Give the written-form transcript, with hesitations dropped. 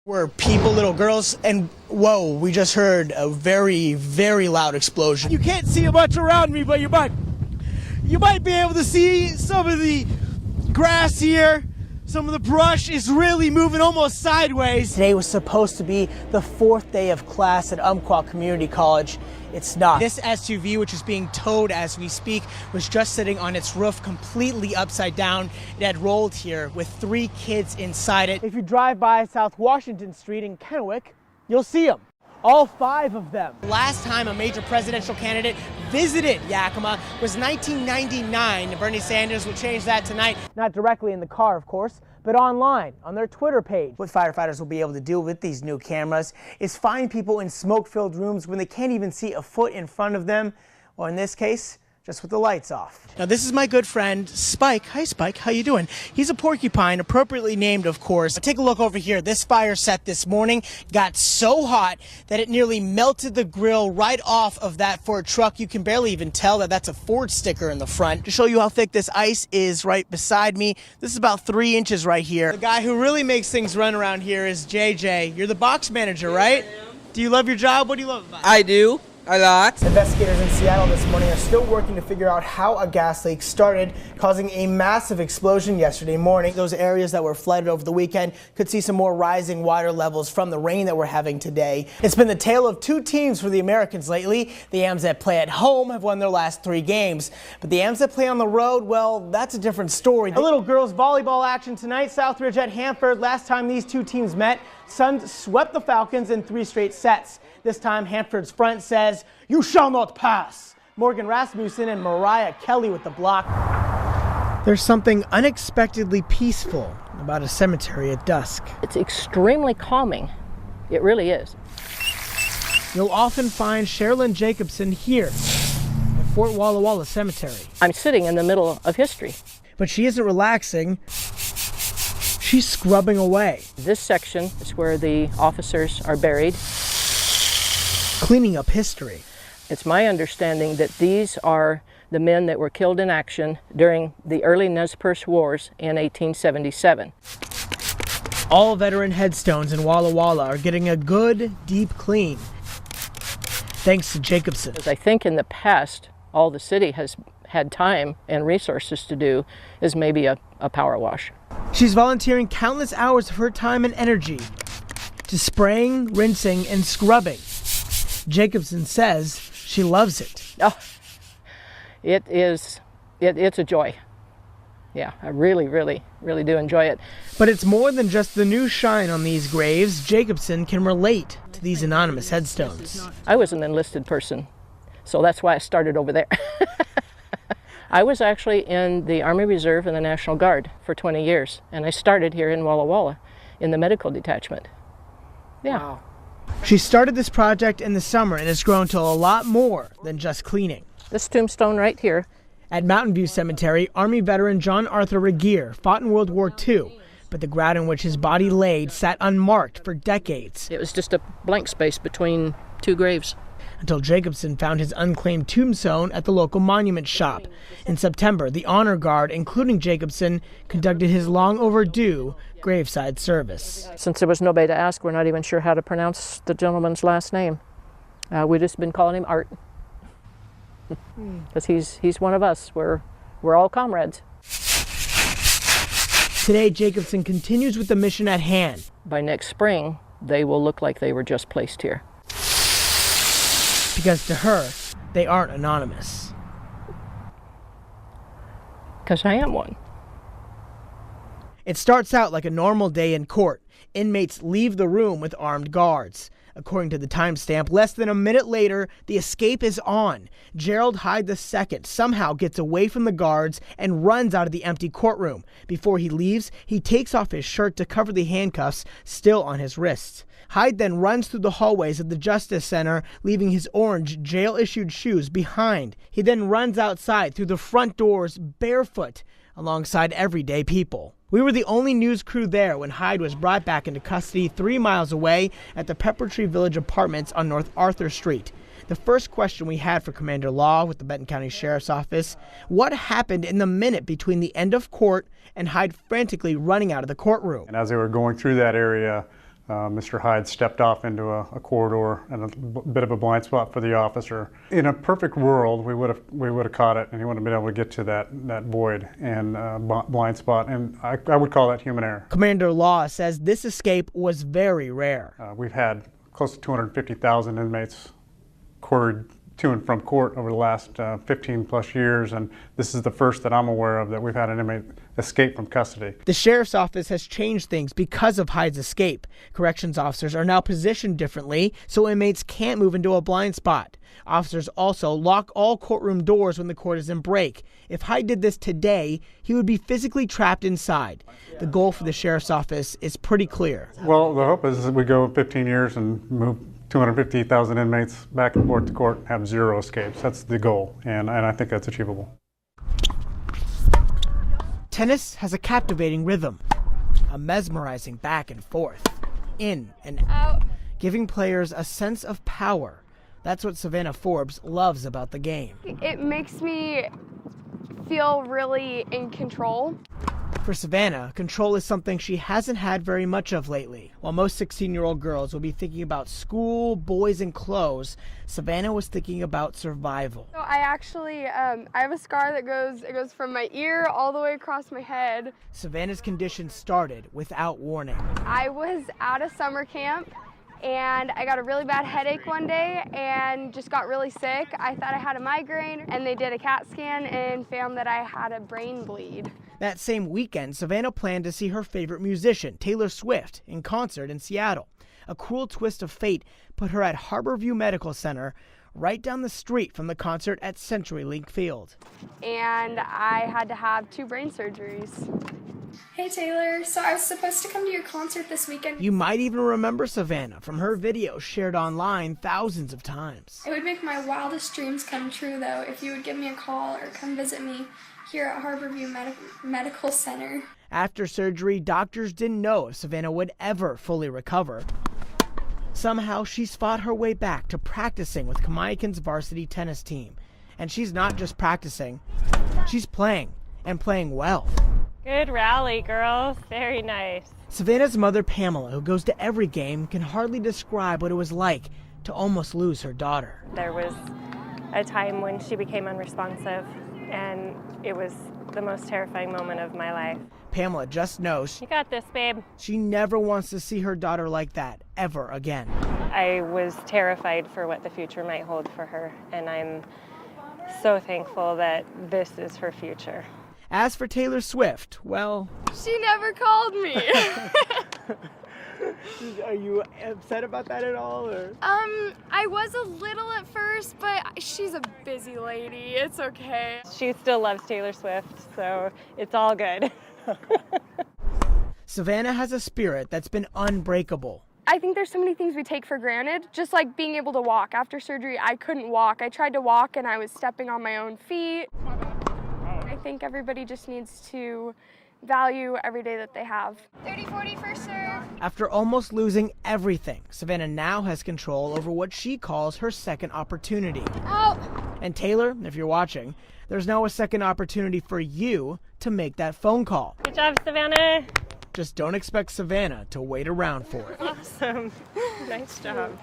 Were people, little girls, and whoa, we just heard a very, very loud explosion. You can't see much around me, but you might be able to see some of the grass here. Some of the brush is really moving almost sideways. Today was supposed to be the 4th day of class at Umpqua Community College. It's not. This SUV, which is being towed as we speak, was just sitting on its roof completely upside down. It had rolled here with 3 kids inside it. If you drive by South Washington Street in Kennewick, you'll see them. All 5 of them. Last time a major presidential candidate visited Yakima was 1999. Bernie Sanders will change that tonight. Not directly in the car, of course, but online on their Twitter page. What firefighters will be able to do with these new cameras is find people in smoke-filled rooms when they can't even see a foot in front of them, or in this case, just with the lights off. Now this is my good friend Spike. Hi Spike, how you doing? He's a porcupine, appropriately named of course. Take a look over here. This fire set this morning got so hot that it nearly melted the grill right off of that Ford truck. You can barely even tell that that's a Ford sticker in the front. To show you how thick this ice is right beside me, this is about 3 inches right here. The guy who really makes things run around here is JJ. You're the box manager, right? Do you love your job? What do you love about it? I do. A lot. Investigators in Seattle this morning are still working to figure out how a gas leak started, causing a massive explosion yesterday morning. Those areas that were flooded over the weekend could see some more rising water levels from the rain that we're having today. It's been the tale of 2 teams for the Americans lately. The Ams that play at home have won their last 3 games, but the Ams that play on the road, well, that's a different story. A little girls volleyball action tonight. Southridge at Hanford. Last time these 2 teams met, Suns swept the Falcons in 3 straight sets. This time, Hanford's front says, "You shall not pass." Morgan Rasmussen and Mariah Kelly with the block. There's something unexpectedly peaceful about a cemetery at dusk. It's extremely calming. It really is. You'll often find Sherilyn Jacobson here at Fort Walla Walla Cemetery. I'm sitting in the middle of history. But she isn't relaxing. She's scrubbing away. This section is where the officers are buried. Cleaning up history. It's my understanding that these are the men that were killed in action during the early Nez Perce Wars in 1877. All veteran headstones in Walla Walla are getting a good, deep clean, thanks to Jacobson. I think in the past, all the city has had time and resources to do is maybe a power wash. She's volunteering countless hours of her time and energy to spraying, rinsing, and scrubbing. Jacobson says she loves it. Oh, it's a joy. Yeah, I really do enjoy it. But it's more than just the new shine on these graves. Jacobson can relate to these anonymous headstones. I was an enlisted person, so that's why I started over there. I was actually in the Army Reserve and the National Guard for 20 years, and I started here in Walla Walla in the medical detachment. Yeah. Wow. She started this project in the summer and has grown to a lot more than just cleaning. This tombstone right here. At Mountain View Cemetery, Army veteran John Arthur Regier fought in World War II, but the ground in which his body laid sat unmarked for decades. It was just a blank space between 2 graves. Until Jacobson found his unclaimed tombstone at the local monument shop. In September, the honor guard, including Jacobson, conducted his long overdue graveside service. Since there was nobody to ask, we're not even sure how to pronounce the gentleman's last name. We've just been calling him Art. Because he's one of us. We're all comrades. Today, Jacobson continues with the mission at hand. By next spring, they will look like they were just placed here. Because to her, they aren't anonymous. Because I am one. It starts out like a normal day in court. Inmates leave the room with armed guards. According to the timestamp, less than a minute later, the escape is on. Gerald Hyde II somehow gets away from the guards and runs out of the empty courtroom. Before he leaves, he takes off his shirt to cover the handcuffs still on his wrists. Hyde then runs through the hallways of the Justice Center, leaving his orange jail-issued shoes behind. He then runs outside through the front doors barefoot alongside everyday people. We were the only news crew there when Hyde was brought back into custody 3 miles away at the Pepper Tree Village Apartments on North Arthur Street. The first question we had for Commander Law with the Benton County Sheriff's Office, what happened in the minute between the end of court and Hyde frantically running out of the courtroom? And as they were going through that area, Mr. Hyde stepped off into a corridor and a bit of a blind spot for the officer. In a perfect world, we would have caught it, and he wouldn't have been able to get to that void and blind spot, and I would call that human error. Commander Law says this escape was very rare. We've had close to 250,000 inmates queried to and from court over the last 15 plus years, and this is the first that I'm aware of that we've had an inmate escape from custody. The sheriff's office has changed things because of Hyde's escape. Corrections officers are now positioned differently so inmates can't move into a blind spot. Officers also lock all courtroom doors when the court is in break. If Hyde did this today, he would be physically trapped inside. The goal for the sheriff's office is pretty clear. Well, the hope is that we go 15 years and move 250,000 inmates back and forth to court, have 0 escapes. That's the goal, and I think that's achievable. Tennis has a captivating rhythm, a mesmerizing back and forth, in and out, giving players a sense of power. That's what Savannah Forbes loves about the game. It makes me feel really in control. For Savannah, control is something she hasn't had very much of lately. While most 16-year-old girls will be thinking about school, boys, and clothes, Savannah was thinking about survival. So I actually, I have a scar that goes from my ear all the way across my head. Savannah's condition started without warning. I was at a summer camp and I got a really bad headache one day and just got really sick. I thought I had a migraine, and they did a CAT scan and found that I had a brain bleed. That same weekend, Savannah planned to see her favorite musician, Taylor Swift, in concert in Seattle. A cruel twist of fate put her at Harborview Medical Center, right down the street from the concert at CenturyLink Field. And I had to have 2 brain surgeries. Hey Taylor, so I was supposed to come to your concert this weekend. You might even remember Savannah from her videos shared online thousands of times. It would make my wildest dreams come true, though, if you would give me a call or come visit me here at Harborview Medical Center. After surgery, doctors didn't know if Savannah would ever fully recover. Somehow, she's fought her way back to practicing with Kamaikan's varsity tennis team. And she's not just practicing, she's playing, and playing well. Good rally, girls. Very nice. Savannah's mother, Pamela, who goes to every game, can hardly describe what it was like to almost lose her daughter. There was a time when she became unresponsive, and it was the most terrifying moment of my life. Pamela just knows You got this, babe. she never wants to see her daughter like that ever again. I was terrified for what the future might hold for her, and I'm so thankful that this is her future. As for Taylor Swift, well, She never called me. are you upset about that at all? Or? I was a little at first, but she's a busy lady. It's okay. She still loves Taylor Swift, so it's all good. Savannah has a spirit that's been unbreakable. I think there's so many things we take for granted, just like being able to walk. After surgery, I couldn't walk. I tried to walk and I was stepping on my own feet. I think everybody just needs to value every day that they have. 30-40 first serve. After almost losing everything, Savannah now has control over what she calls her second opportunity. Out. And Taylor, if you're watching, there's now a second opportunity for you to make that phone call. Good job, Savannah. Just don't expect Savannah to wait around for it. Awesome. Nice job.